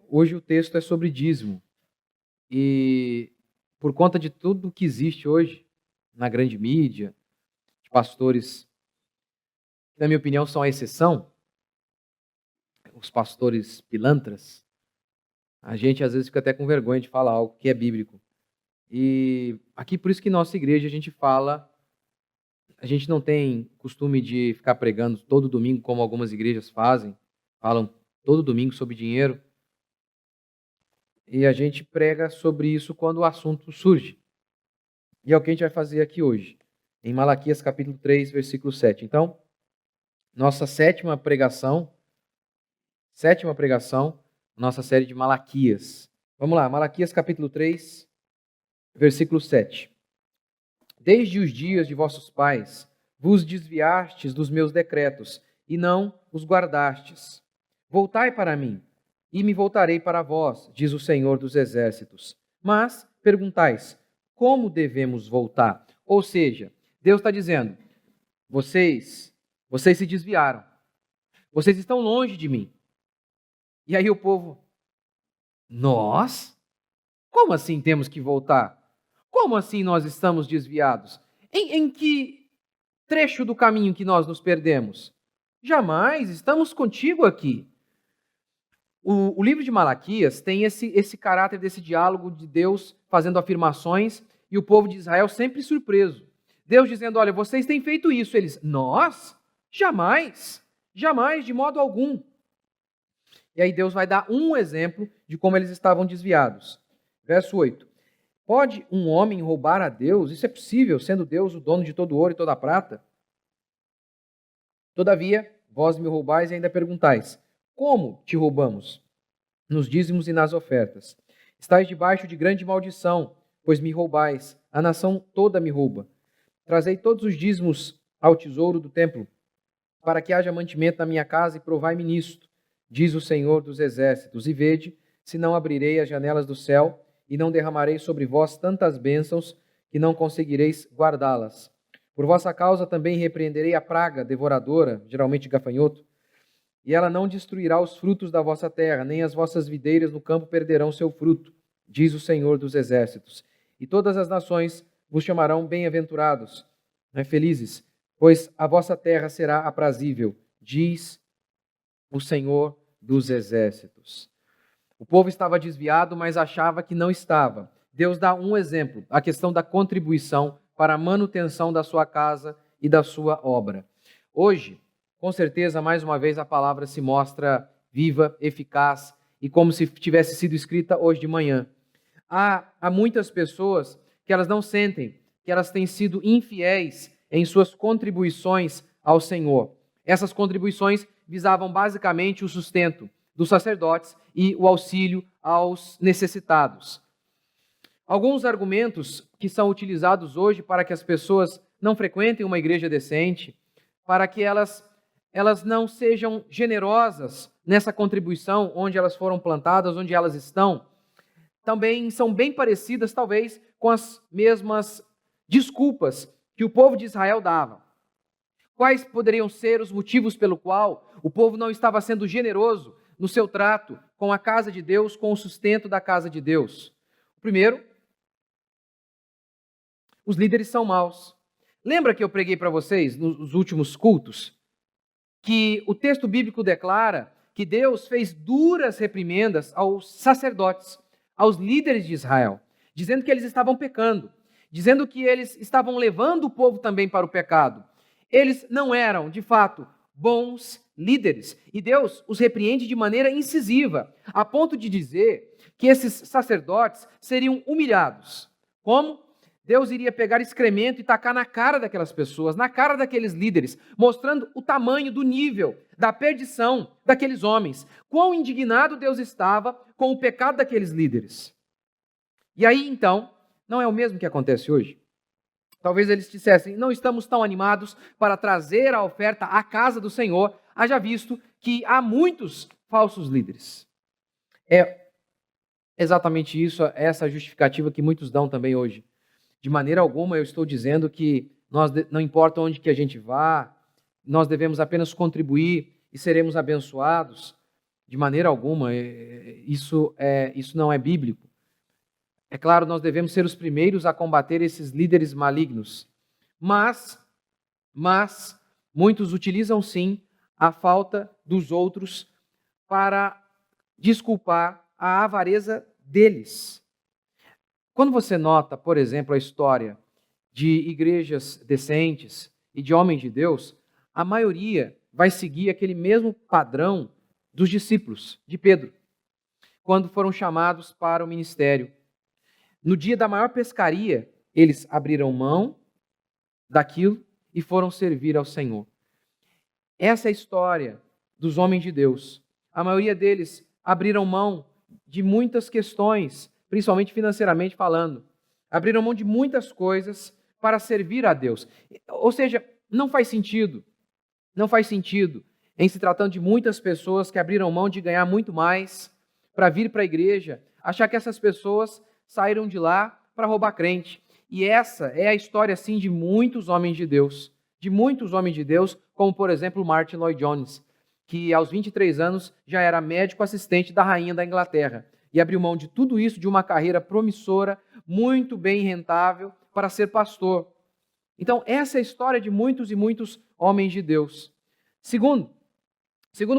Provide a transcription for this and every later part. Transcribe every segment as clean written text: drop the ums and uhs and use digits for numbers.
Hoje o texto é sobre dízimo. E por conta de tudo que existe hoje na grande mídia, de pastores, que na minha opinião são a exceção, os pastores pilantras, a gente às vezes fica até com vergonha de falar algo que é bíblico. E aqui por isso que nossa igreja a gente não tem costume de ficar pregando todo domingo como algumas igrejas fazem, falam todo domingo sobre dinheiro. E a gente prega sobre isso quando o assunto surge. E é o que a gente vai fazer aqui hoje, em Malaquias capítulo 3, versículo 7. Então, nossa sétima pregação, nossa série de Malaquias. Vamos lá, Malaquias capítulo 3, versículo 7. Desde os dias de vossos pais, vos desviastes dos meus decretos, e não os guardastes. Voltai para mim, e me voltarei para vós, diz o Senhor dos Exércitos. Mas perguntais, como devemos voltar? Ou seja, Deus está dizendo, vocês se desviaram, vocês estão longe de mim. E aí o povo, nós? Como assim temos que voltar? Como assim nós estamos desviados? Em que trecho do caminho que nós nos perdemos? Jamais, estamos contigo aqui. O livro de Malaquias tem esse caráter desse diálogo de Deus fazendo afirmações e o povo de Israel sempre surpreso. Deus dizendo, olha, vocês têm feito isso. Eles, nós? Jamais, jamais, de modo algum. E aí Deus vai dar um exemplo de como eles estavam desviados. Verso 8. Pode um homem roubar a Deus? Isso é possível, sendo Deus o dono de todo ouro e toda a prata? Todavia, vós me roubais e ainda perguntais, como te roubamos? Nos dízimos e nas ofertas. Estais debaixo de grande maldição, pois me roubais, a nação toda me rouba. Trazei todos os dízimos ao tesouro do templo, para que haja mantimento na minha casa e provai-me nisto, diz o Senhor dos Exércitos, e vede, se não abrirei as janelas do céu, e não derramarei sobre vós tantas bênçãos, que não conseguireis guardá-las. Por vossa causa também repreenderei a praga devoradora, geralmente gafanhoto, e ela não destruirá os frutos da vossa terra, nem as vossas videiras no campo perderão seu fruto, diz o Senhor dos Exércitos. E todas as nações vos chamarão bem-aventurados, felizes, pois a vossa terra será aprazível, diz o Senhor dos Exércitos. O povo estava desviado, mas achava que não estava. Deus dá um exemplo, a questão da contribuição para a manutenção da sua casa e da sua obra. Hoje, com certeza, mais uma vez, a palavra se mostra viva, eficaz e como se tivesse sido escrita hoje de manhã. Há muitas pessoas que elas não sentem que elas têm sido infiéis em suas contribuições ao Senhor. Essas contribuições visavam basicamente o sustento dos sacerdotes e o auxílio aos necessitados. Alguns argumentos que são utilizados hoje para que as pessoas não frequentem uma igreja decente, para que elas não sejam generosas nessa contribuição onde elas foram plantadas, onde elas estão, também são bem parecidas, talvez, com as mesmas desculpas que o povo de Israel dava. Quais poderiam ser os motivos pelo qual o povo não estava sendo generoso no seu trato com a casa de Deus, com o sustento da casa de Deus? Primeiro, os líderes são maus. Lembra que eu preguei para vocês nos últimos cultos que o texto bíblico declara que Deus fez duras reprimendas aos sacerdotes, aos líderes de Israel, dizendo que eles estavam pecando, dizendo que eles estavam levando o povo também para o pecado. Eles não eram, de fato, bons líderes. E Deus os repreende de maneira incisiva, a ponto de dizer que esses sacerdotes seriam humilhados. Como? Deus iria pegar excremento e tacar na cara daquelas pessoas, na cara daqueles líderes, mostrando o tamanho do nível da perdição daqueles homens. Quão indignado Deus estava com o pecado daqueles líderes. E aí, então, não é o mesmo que acontece hoje? Talvez eles dissessem, não estamos tão animados para trazer a oferta à casa do Senhor, haja visto que há muitos falsos líderes. É exatamente isso, essa justificativa que muitos dão também hoje. De maneira alguma eu estou dizendo que não importa onde que a gente vá, nós devemos apenas contribuir e seremos abençoados. De maneira alguma, isso não é bíblico. É claro, nós devemos ser os primeiros a combater esses líderes malignos. Mas muitos utilizam sim a falta dos outros para desculpar a avareza deles. Quando você nota, por exemplo, a história de igrejas decentes e de homens de Deus, a maioria vai seguir aquele mesmo padrão dos discípulos de Pedro, quando foram chamados para o ministério. No dia da maior pescaria, eles abriram mão daquilo e foram servir ao Senhor. Essa é a história dos homens de Deus. A maioria deles abriram mão de muitas questões, principalmente financeiramente falando. Abriram mão de muitas coisas para servir a Deus. Ou seja, não faz sentido em se tratando de muitas pessoas que abriram mão de ganhar muito mais para vir para a igreja, achar que essas pessoas saíram de lá para roubar crente. E essa é a história, sim, de muitos homens de Deus. Como, por exemplo, Martin Lloyd Jones, que aos 23 anos já era médico assistente da rainha da Inglaterra e abriu mão de tudo isso, de uma carreira promissora, muito bem rentável, para ser pastor. Então, essa é a história de muitos e muitos homens de Deus. Segundo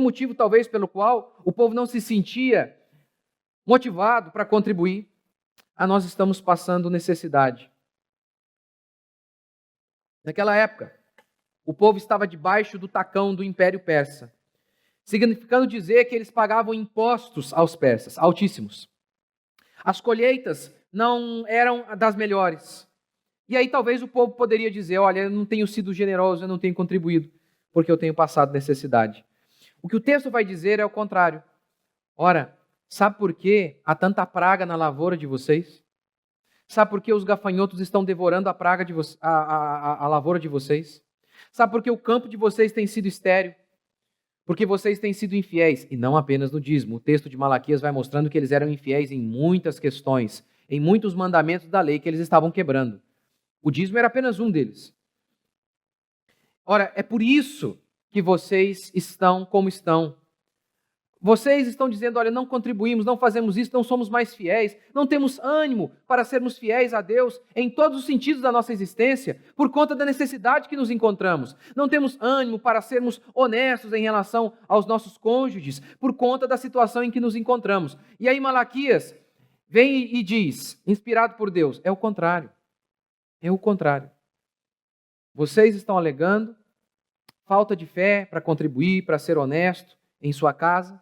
motivo, talvez, pelo qual o povo não se sentia motivado para contribuir, nós estamos passando necessidade. Naquela época, o povo estava debaixo do tacão do Império Persa, significando dizer que eles pagavam impostos aos persas, altíssimos. As colheitas não eram das melhores. E aí talvez o povo poderia dizer, olha, eu não tenho sido generoso, eu não tenho contribuído, porque eu tenho passado necessidade. O que o texto vai dizer é o contrário. Ora, sabe por que há tanta praga na lavoura de vocês? Sabe por que os gafanhotos estão devorando a lavoura de vocês? Sabe por que o campo de vocês tem sido estéril? Porque vocês têm sido infiéis, e não apenas no dízimo. O texto de Malaquias vai mostrando que eles eram infiéis em muitas questões, em muitos mandamentos da lei que eles estavam quebrando. O dízimo era apenas um deles. Ora, é por isso que vocês estão como estão. Vocês estão dizendo, olha, não contribuímos, não fazemos isso, não somos mais fiéis, não temos ânimo para sermos fiéis a Deus em todos os sentidos da nossa existência, por conta da necessidade que nos encontramos. Não temos ânimo para sermos honestos em relação aos nossos cônjuges, por conta da situação em que nos encontramos. E aí Malaquias vem e diz, inspirado por Deus, é o contrário. É o contrário. Vocês estão alegando falta de fé para contribuir, para ser honesto em sua casa.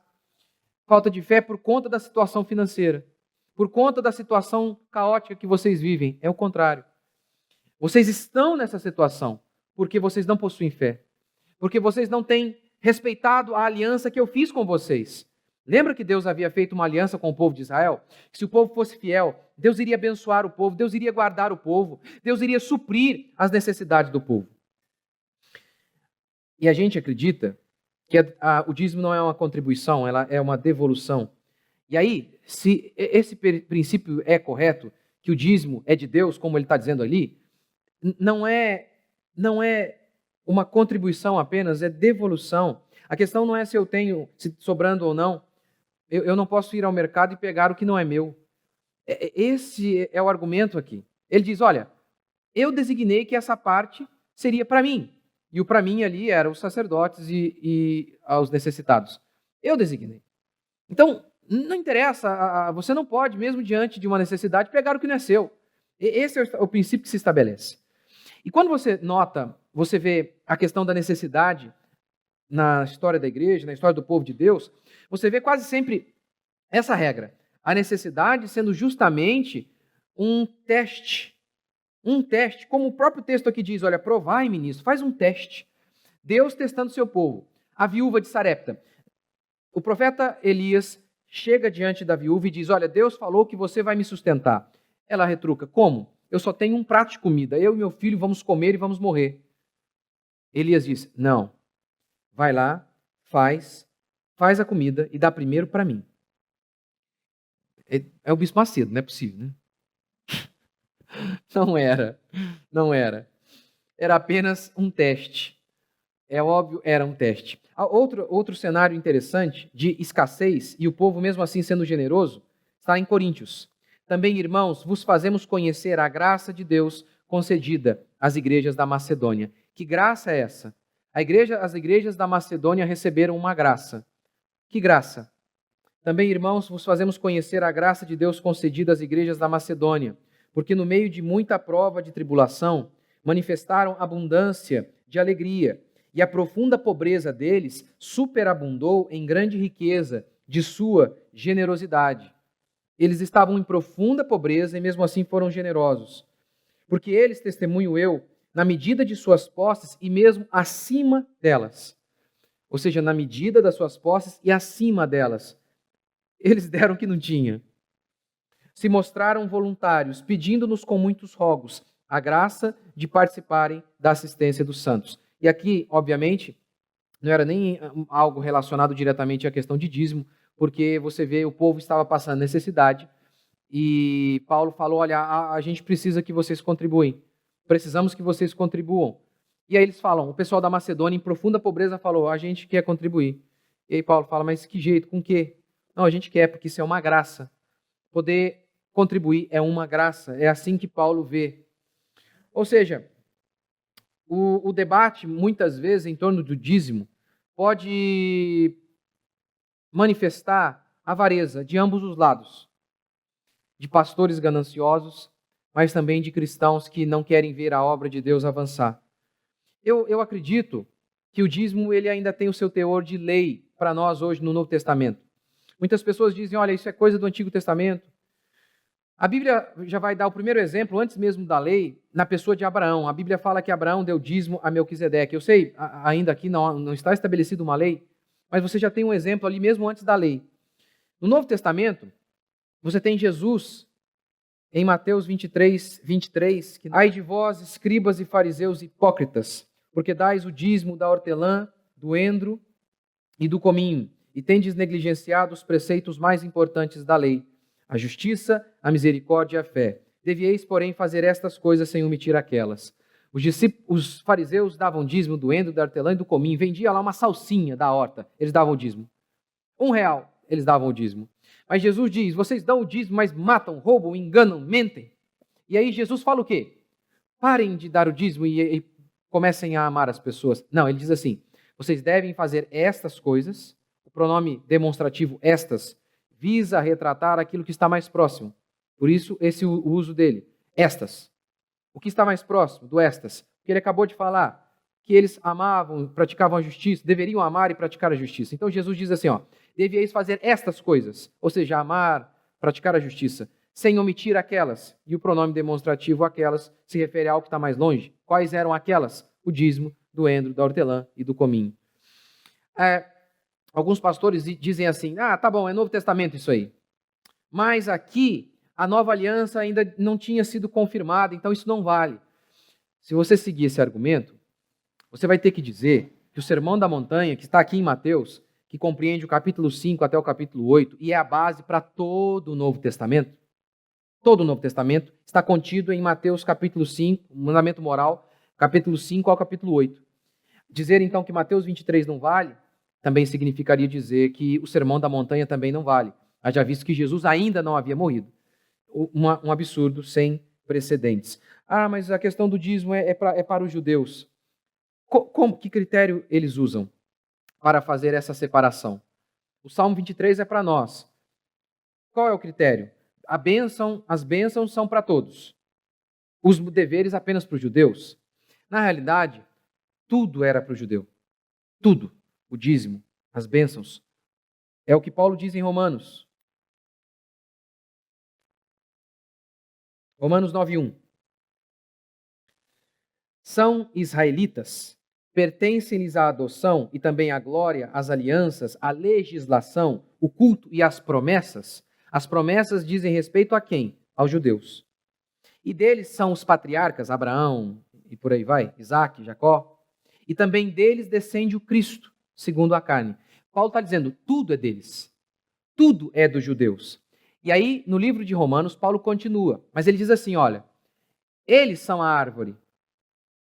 Falta de fé por conta da situação financeira, por conta da situação caótica que vocês vivem. É o contrário. Vocês estão nessa situação porque vocês não possuem fé, porque vocês não têm respeitado a aliança que eu fiz com vocês. Lembra que Deus havia feito uma aliança com o povo de Israel? Que se o povo fosse fiel, Deus iria abençoar o povo, Deus iria guardar o povo, Deus iria suprir as necessidades do povo. E a gente acredita que o dízimo não é uma contribuição, ela é uma devolução. E aí, se esse princípio é correto, que o dízimo é de Deus, como ele está dizendo ali, não é uma contribuição apenas, é devolução. A questão não é se eu tenho sobrando ou não. Eu não posso ir ao mercado e pegar o que não é meu. Esse é o argumento aqui. Ele diz, olha, eu designei que essa parte seria para mim. E o para mim ali eram os sacerdotes e aos necessitados. Eu designei. Então, não interessa, você não pode, mesmo diante de uma necessidade, pegar o que não é seu. Esse é o princípio que se estabelece. E quando você vê a questão da necessidade na história da igreja, na história do povo de Deus, você vê quase sempre essa regra. A necessidade sendo justamente um teste. Um teste, como o próprio texto aqui diz, olha, provai-me nisso, faz um teste. Deus testando seu povo. A viúva de Sarepta. O profeta Elias chega diante da viúva e diz, olha, Deus falou que você vai me sustentar. Ela retruca, como? Eu só tenho um prato de comida, eu e meu filho vamos comer e vamos morrer. Elias diz, não, vai lá, faz a comida e dá primeiro para mim. É o Bispo Macedo, não é possível, né? Não era. Era apenas um teste. É óbvio, era um teste. Outro cenário interessante de escassez, e o povo mesmo assim sendo generoso, está em Coríntios. Também, irmãos, vos fazemos conhecer a graça de Deus concedida às igrejas da Macedônia. Que graça é essa? As igrejas da Macedônia receberam uma graça. Que graça? Também, irmãos, vos fazemos conhecer a graça de Deus concedida às igrejas da Macedônia, porque no meio de muita prova de tribulação, manifestaram abundância de alegria, e a profunda pobreza deles superabundou em grande riqueza de sua generosidade. Eles estavam em profunda pobreza e mesmo assim foram generosos. Porque eles, testemunho eu, na medida de suas posses e mesmo acima delas. Ou seja, na medida das suas posses e acima delas. Eles deram o que não tinha. Se mostraram voluntários, pedindo-nos com muitos rogos a graça de participarem da assistência dos santos. E aqui, obviamente, não era nem algo relacionado diretamente à questão de dízimo, porque você vê, o povo estava passando necessidade e Paulo falou, olha, a gente precisa que vocês contribuem, precisamos que vocês contribuam. E aí eles falam, o pessoal da Macedônia, em profunda pobreza, falou, a gente quer contribuir. E aí Paulo fala, mas que jeito, com quê? Não, a gente quer, porque isso é uma graça. Poder contribuir é uma graça, é assim que Paulo vê. Ou seja, o debate, muitas vezes, em torno do dízimo, pode manifestar avareza de ambos os lados. De pastores gananciosos, mas também de cristãos que não querem ver a obra de Deus avançar. Eu acredito que o dízimo ele ainda tem o seu teor de lei para nós hoje no Novo Testamento. Muitas pessoas dizem, olha, isso é coisa do Antigo Testamento. A Bíblia já vai dar o primeiro exemplo, antes mesmo da lei, na pessoa de Abraão. A Bíblia fala que Abraão deu dízimo a Melquisedeque. Eu sei, ainda aqui não está estabelecida uma lei, mas você já tem um exemplo ali mesmo antes da lei. No Novo Testamento, você tem Jesus, em Mateus 23, que ai de vós, escribas e fariseus hipócritas, porque dais o dízimo da hortelã, do endro e do cominho, e tendes negligenciado os preceitos mais importantes da lei, a justiça, a misericórdia e a fé. Devieis, porém, fazer estas coisas sem omitir aquelas. Os fariseus davam dízimo do endro, da hortelã e do cominho, vendia lá uma salsinha da horta, eles davam o dízimo. R$1, eles davam o dízimo. Mas Jesus diz, vocês dão o dízimo, mas matam, roubam, enganam, mentem. E aí Jesus fala o quê? Parem de dar o dízimo e comecem a amar as pessoas. Não, ele diz assim, vocês devem fazer estas coisas, o pronome demonstrativo estas, visa retratar aquilo que está mais próximo. Por isso, esse o uso dele. Estas. O que está mais próximo do estas? Porque ele acabou de falar que eles amavam, praticavam a justiça, deveriam amar e praticar a justiça. Então Jesus diz assim, devieis fazer estas coisas, ou seja, amar, praticar a justiça, sem omitir aquelas. E o pronome demonstrativo aquelas se refere a algo que está mais longe. Quais eram aquelas? O dízimo, do endro, da hortelã e do cominho. Alguns pastores dizem assim, tá bom, é Novo Testamento isso aí. Mas aqui, a nova aliança ainda não tinha sido confirmada, então isso não vale. Se você seguir esse argumento, você vai ter que dizer que o Sermão da Montanha, que está aqui em Mateus, que compreende o capítulo 5 até o capítulo 8, e é a base para todo o Novo Testamento, todo o Novo Testamento está contido em Mateus capítulo 5, o mandamento moral, capítulo 5 ao capítulo 8. Dizer então que Mateus 23 não vale, também significaria dizer que o Sermão da Montanha também não vale, haja visto que Jesus ainda não havia morrido. Um absurdo sem precedentes. Mas a questão do dízimo é para os judeus. Que critério eles usam para fazer essa separação? O Salmo 23 é para nós. Qual é o critério? As bênçãos são para todos. Os deveres apenas para os judeus. Na realidade, tudo era para o judeu. Tudo. O dízimo, as bênçãos. É o que Paulo diz em Romanos. Romanos 9:1. São israelitas, pertencem-lhes a adoção e também a glória, as alianças, a legislação, o culto e as promessas. As promessas dizem respeito a quem? Aos judeus. E deles são os patriarcas, Abraão e por aí vai, Isaac, Jacó. E também deles descende o Cristo, segundo a carne. Paulo está dizendo, tudo é deles. Tudo é dos judeus. E aí, no livro de Romanos, Paulo continua. Mas ele diz assim, olha, eles são a árvore.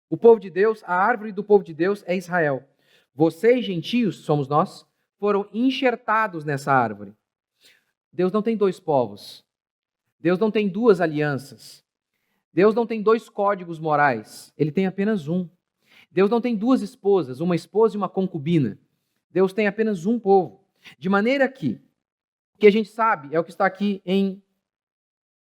O povo de Deus, a árvore do povo de Deus é Israel. Vocês, gentios, somos nós, foram enxertados nessa árvore. Deus não tem dois povos. Deus não tem duas alianças. Deus não tem dois códigos morais. Ele tem apenas um. Deus não tem duas esposas, uma esposa e uma concubina. Deus tem apenas um povo. De maneira que o que a gente sabe é o que está aqui em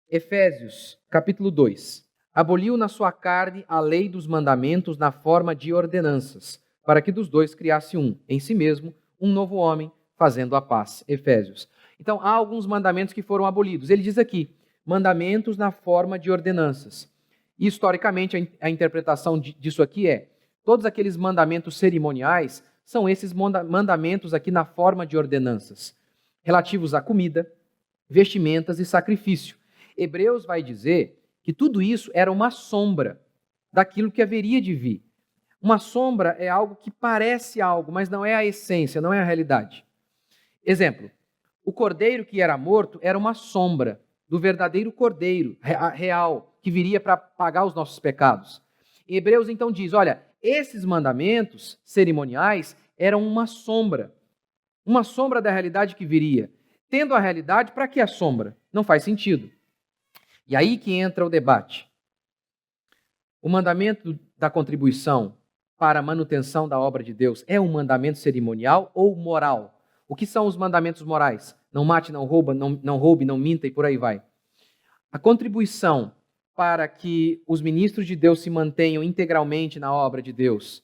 Efésios, capítulo 2. Aboliu na sua carne a lei dos mandamentos na forma de ordenanças, para que dos dois criasse um, em si mesmo, um novo homem, fazendo a paz. Efésios. Então, há alguns mandamentos que foram abolidos. Ele diz aqui, mandamentos na forma de ordenanças. E, historicamente, a interpretação disso aqui é, todos aqueles mandamentos cerimoniais são esses mandamentos aqui na forma de ordenanças, relativos à comida, vestimentas e sacrifício. Hebreus vai dizer que tudo isso era uma sombra daquilo que haveria de vir. Uma sombra é algo que parece algo, mas não é a essência, não é a realidade. Exemplo, o cordeiro que era morto era uma sombra do verdadeiro cordeiro real, que viria para pagar os nossos pecados. Em Hebreus então diz, olha, esses mandamentos cerimoniais eram uma sombra da realidade que viria. Tendo a realidade, para que a sombra? Não faz sentido. E aí que entra o debate. O mandamento da contribuição para a manutenção da obra de Deus é um mandamento cerimonial ou moral? O que são os mandamentos morais? Não mate, não roube, não minta e por aí vai. A contribuição para que os ministros de Deus se mantenham integralmente na obra de Deus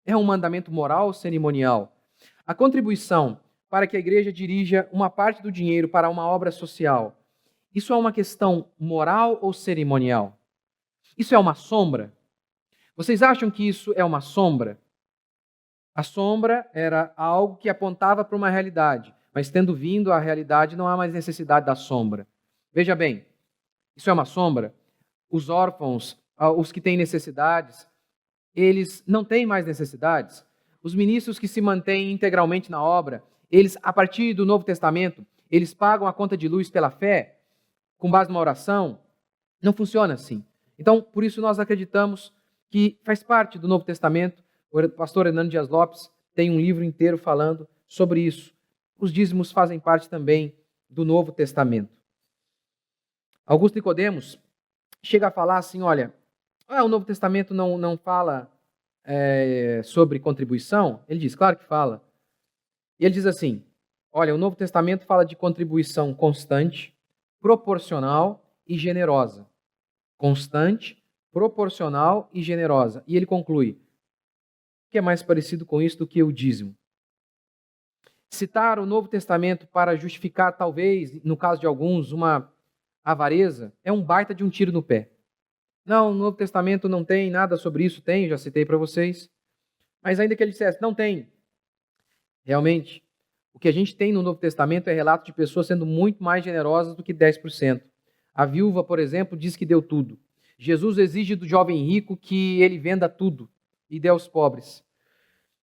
é um mandamento moral ou cerimonial? A contribuição para que a igreja dirija uma parte do dinheiro para uma obra social, isso é uma questão moral ou cerimonial? Isso é uma sombra? Vocês acham que isso é uma sombra? A sombra era algo que apontava para uma realidade, mas tendo vindo a realidade não há mais necessidade da sombra. Veja bem, isso é uma sombra? Os órfãos, os que têm necessidades, eles não têm mais necessidades. Os ministros que se mantêm integralmente na obra, eles, a partir do Novo Testamento, eles pagam a conta de luz pela fé, com base numa oração. Não funciona assim. Então, por isso nós acreditamos que faz parte do Novo Testamento. O pastor Hernando Dias Lopes tem um livro inteiro falando sobre isso. Os dízimos fazem parte também do Novo Testamento. Augusto Nicodemos chega a falar assim, olha, o Novo Testamento não fala sobre contribuição? Ele diz, claro que fala. E ele diz assim, olha, o Novo Testamento fala de contribuição constante, proporcional e generosa. Constante, proporcional e generosa. E ele conclui, o que é mais parecido com isso do que o dízimo? Citar o Novo Testamento para justificar, talvez, no caso de alguns, uma avareza, é um baita de um tiro no pé. Não, o Novo Testamento não tem nada sobre isso. Tem, já citei para vocês. Mas ainda que ele dissesse, não tem. Realmente, o que a gente tem no Novo Testamento é relato de pessoas sendo muito mais generosas do que 10%. A viúva, por exemplo, diz que deu tudo. Jesus exige do jovem rico que ele venda tudo e dê aos pobres.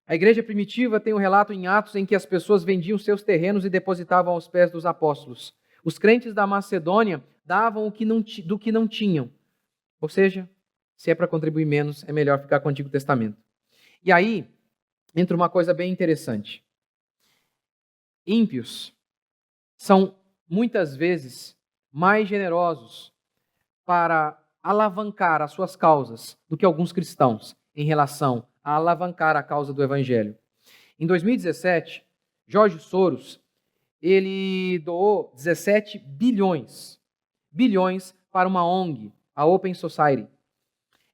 A igreja primitiva tem um relato em Atos em que as pessoas vendiam seus terrenos e depositavam aos pés dos apóstolos. Os crentes da Macedônia davam do que não tinham. Ou seja, se é para contribuir menos, é melhor ficar com o Antigo Testamento. E aí, entra uma coisa bem interessante. Ímpios são, muitas vezes, mais generosos para alavancar as suas causas do que alguns cristãos em relação a alavancar a causa do Evangelho. Em 2017, George Soros, ele doou 17 bilhões para uma ONG, a Open Society.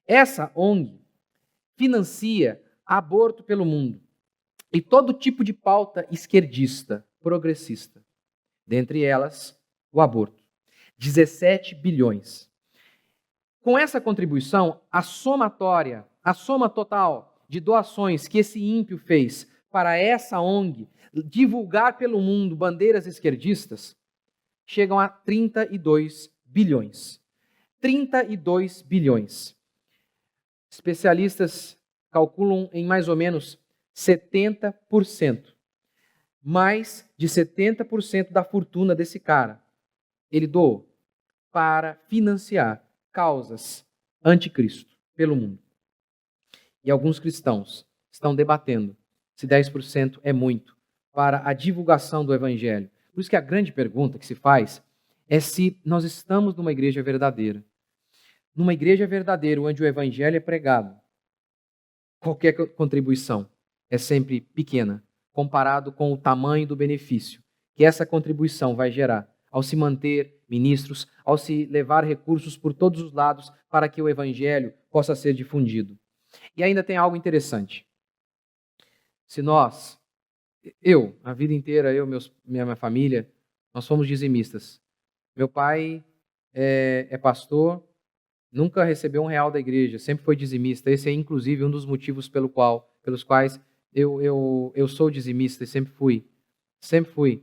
Essa ONG financia aborto pelo mundo e todo tipo de pauta esquerdista, progressista. Dentre elas, o aborto. 17 bilhões. Com essa contribuição, a soma total de doações que esse ímpio fez para essa ONG divulgar pelo mundo bandeiras esquerdistas, chegam a 32 bilhões. 32 bilhões. Especialistas calculam em mais ou menos 70%. Mais de 70% da fortuna desse cara, ele doou para financiar causas anticristo pelo mundo. e alguns cristãos estão debatendo se 10% é muito para a divulgação do evangelho. Por isso que a grande pergunta que se faz é se nós estamos numa igreja verdadeira. Numa igreja verdadeira, onde o evangelho é pregado, qualquer contribuição é sempre pequena, comparado com o tamanho do benefício que essa contribuição vai gerar ao se manter ministros, ao se levar recursos por todos os lados para que o evangelho possa ser difundido. E ainda tem algo interessante. Se nós, a vida inteira, minha família, nós fomos dizimistas. Meu pai é pastor, nunca recebeu R$ 1 da igreja, sempre foi dizimista. Esse é, inclusive, um dos motivos pelos quais eu sou dizimista e sempre fui. Sempre fui.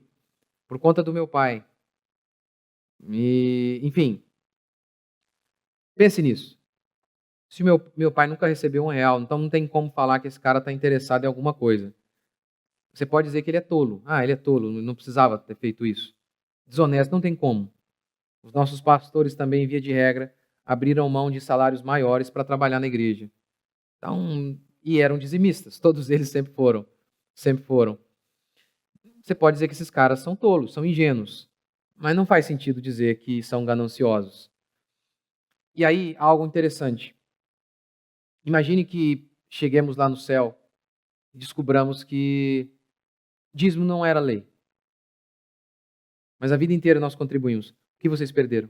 Por conta do meu pai. Enfim, pense nisso. Se meu pai nunca recebeu R$ 1, então não tem como falar que esse cara está interessado em alguma coisa. Você pode dizer que ele é tolo. Ele é tolo, não precisava ter feito isso. Desonesto, não tem como. Os nossos pastores também, via de regra, abriram mão de salários maiores para trabalhar na igreja. Então, e eram dizimistas, todos eles sempre foram. Sempre foram. Você pode dizer que esses caras são tolos, são ingênuos, mas não faz sentido dizer que são gananciosos. E aí, algo interessante. Imagine que cheguemos lá no céu e descobramos que dízimo não era lei. Mas a vida inteira nós contribuímos. O que vocês perderam?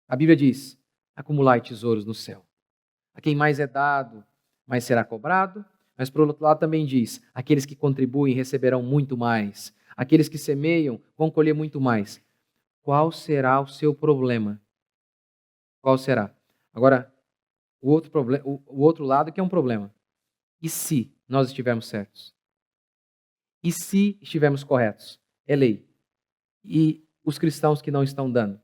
A Bíblia diz: acumulai tesouros no céu. A quem mais é dado, mais será cobrado. Mas, por outro lado, também diz: aqueles que contribuem receberão muito mais. Aqueles que semeiam vão colher muito mais. Qual será o seu problema? Qual será? Agora, o outro lado que é um problema. E se nós estivermos certos? E se estivermos corretos? É lei. E os cristãos que não estão dando?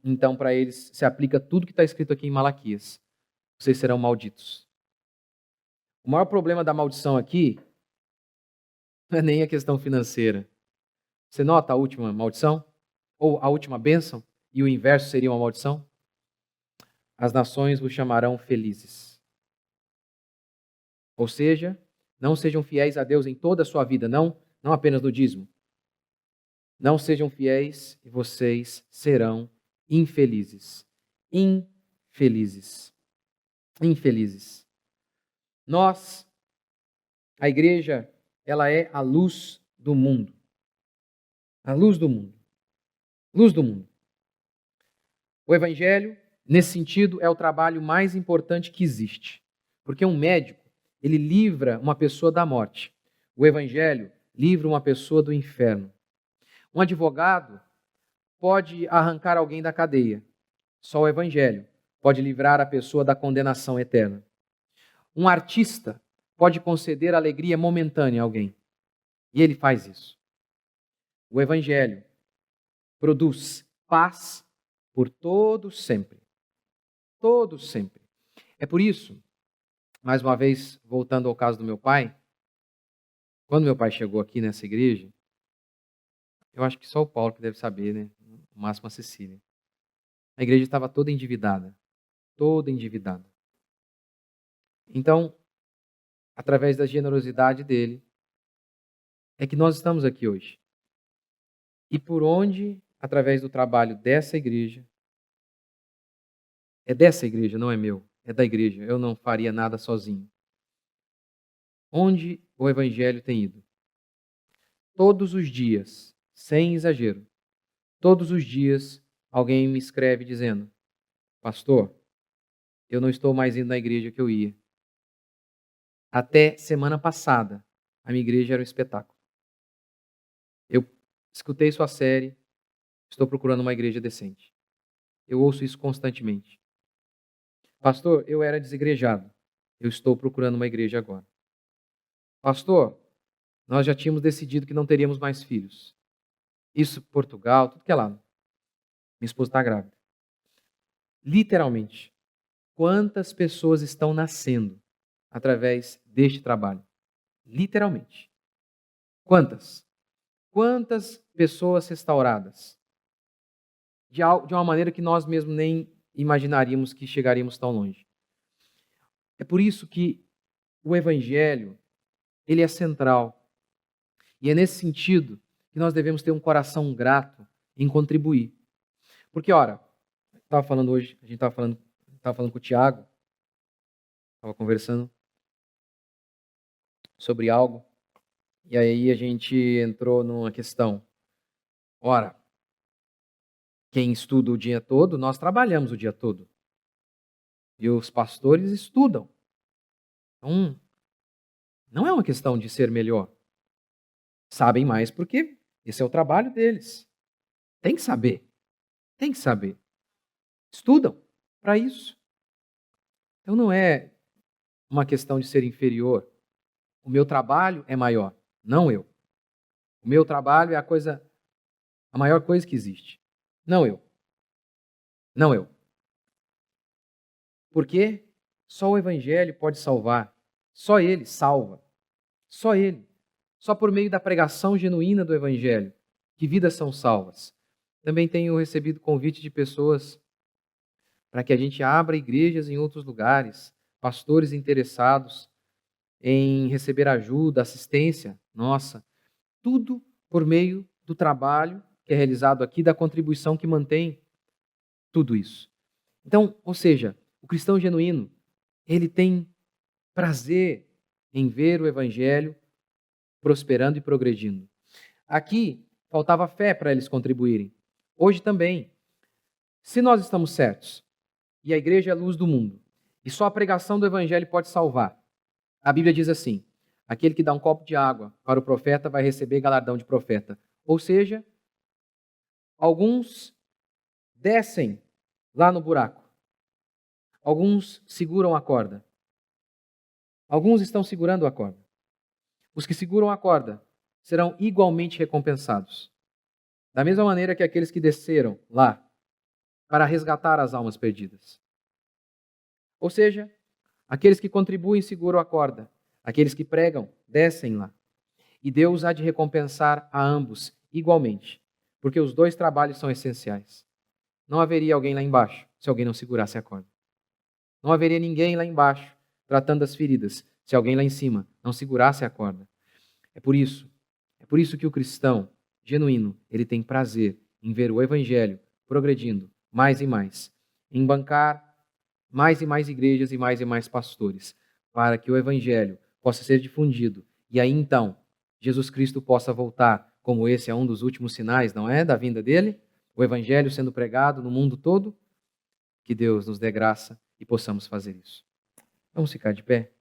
Então, para eles, se aplica tudo que está escrito aqui em Malaquias. Vocês serão malditos. O maior problema da maldição aqui não é nem a questão financeira. Você nota a última maldição? Ou a última bênção? E o inverso seria uma maldição? As nações vos chamarão felizes. Ou seja, não sejam fiéis a Deus em toda a sua vida, não apenas no dízimo. Não sejam fiéis e vocês serão infelizes. Infelizes. Infelizes. Nós, a igreja, ela é a luz do mundo. A luz do mundo. Luz do mundo. O evangelho, nesse sentido, é o trabalho mais importante que existe. Porque um médico, ele livra uma pessoa da morte. O evangelho livra uma pessoa do inferno. Um advogado pode arrancar alguém da cadeia. Só o evangelho pode livrar a pessoa da condenação eterna. Um artista pode conceder alegria momentânea a alguém. E ele faz isso. O evangelho produz paz por todo sempre. Todo sempre. É por isso, mais uma vez, voltando ao caso do meu pai, quando meu pai chegou aqui nessa igreja, eu acho que só o Paulo que deve saber, né? O máximo a Cecília. A igreja estava toda endividada. Toda endividada. Então, através da generosidade dele, é que nós estamos aqui hoje. E por onde, através do trabalho dessa igreja, é dessa igreja, não é meu, é da igreja, eu não faria nada sozinho. Onde o evangelho tem ido? Todos os dias, sem exagero, todos os dias alguém me escreve dizendo: pastor, eu não estou mais indo na igreja que eu ia. Até semana passada, a minha igreja era um espetáculo. Eu escutei sua série, estou procurando uma igreja decente. Eu ouço isso constantemente. Pastor, eu era desigrejado. Eu estou procurando uma igreja agora. Pastor, nós já tínhamos decidido que não teríamos mais filhos. Isso, Portugal, tudo que é lá. Minha esposa está grávida. Literalmente, quantas pessoas estão nascendo através deste trabalho? Literalmente. Quantas? Quantas pessoas restauradas? De uma maneira que nós mesmos nem imaginaríamos que chegaríamos tão longe. É por isso que o Evangelho, ele é central. E é nesse sentido que nós devemos ter um coração grato em contribuir. Porque, ora, a gente estava falando com o Tiago, estava conversando sobre algo, e aí a gente entrou numa questão. Ora, quem estuda o dia todo, nós trabalhamos o dia todo. E os pastores estudam. Então, não é uma questão de ser melhor. Sabem mais porque esse é o trabalho deles. Tem que saber. Tem que saber. Estudam para isso. Então não é uma questão de ser inferior. O meu trabalho é maior, não eu. O meu trabalho é a maior coisa que existe. Não eu. Não eu. Porque só o Evangelho pode salvar. Só ele salva. Só ele. Só por meio da pregação genuína do Evangelho que vidas são salvas. Também tenho recebido convite de pessoas para que a gente abra igrejas em outros lugares, pastores interessados em receber ajuda, assistência nossa. Tudo por meio do trabalho que é realizado aqui, da contribuição que mantém tudo isso. Então, ou seja, o cristão genuíno, ele tem prazer em ver o Evangelho prosperando e progredindo. Aqui, faltava fé para eles contribuírem. Hoje também. Se nós estamos certos, e a igreja é a luz do mundo, e só a pregação do Evangelho pode salvar, a Bíblia diz assim, aquele que dá um copo de água para o profeta vai receber galardão de profeta. Ou seja, alguns descem lá no buraco. Alguns seguram a corda. Alguns estão segurando a corda. Os que seguram a corda serão igualmente recompensados. Da mesma maneira que aqueles que desceram lá para resgatar as almas perdidas. Ou seja, aqueles que contribuem seguram a corda. Aqueles que pregam descem lá. E Deus há de recompensar a ambos igualmente, porque os dois trabalhos são essenciais. Não haveria alguém lá embaixo se alguém não segurasse a corda. Não haveria ninguém lá embaixo tratando das feridas se alguém lá em cima não segurasse a corda. É por isso que o cristão genuíno, ele tem prazer em ver o Evangelho progredindo mais e mais, em bancar mais e mais igrejas e mais pastores, para que o Evangelho possa ser difundido e aí então Jesus Cristo possa voltar, como esse é um dos últimos sinais, não é, da vinda dele, o Evangelho sendo pregado no mundo todo. Que Deus nos dê graça e possamos fazer isso. Vamos ficar de pé?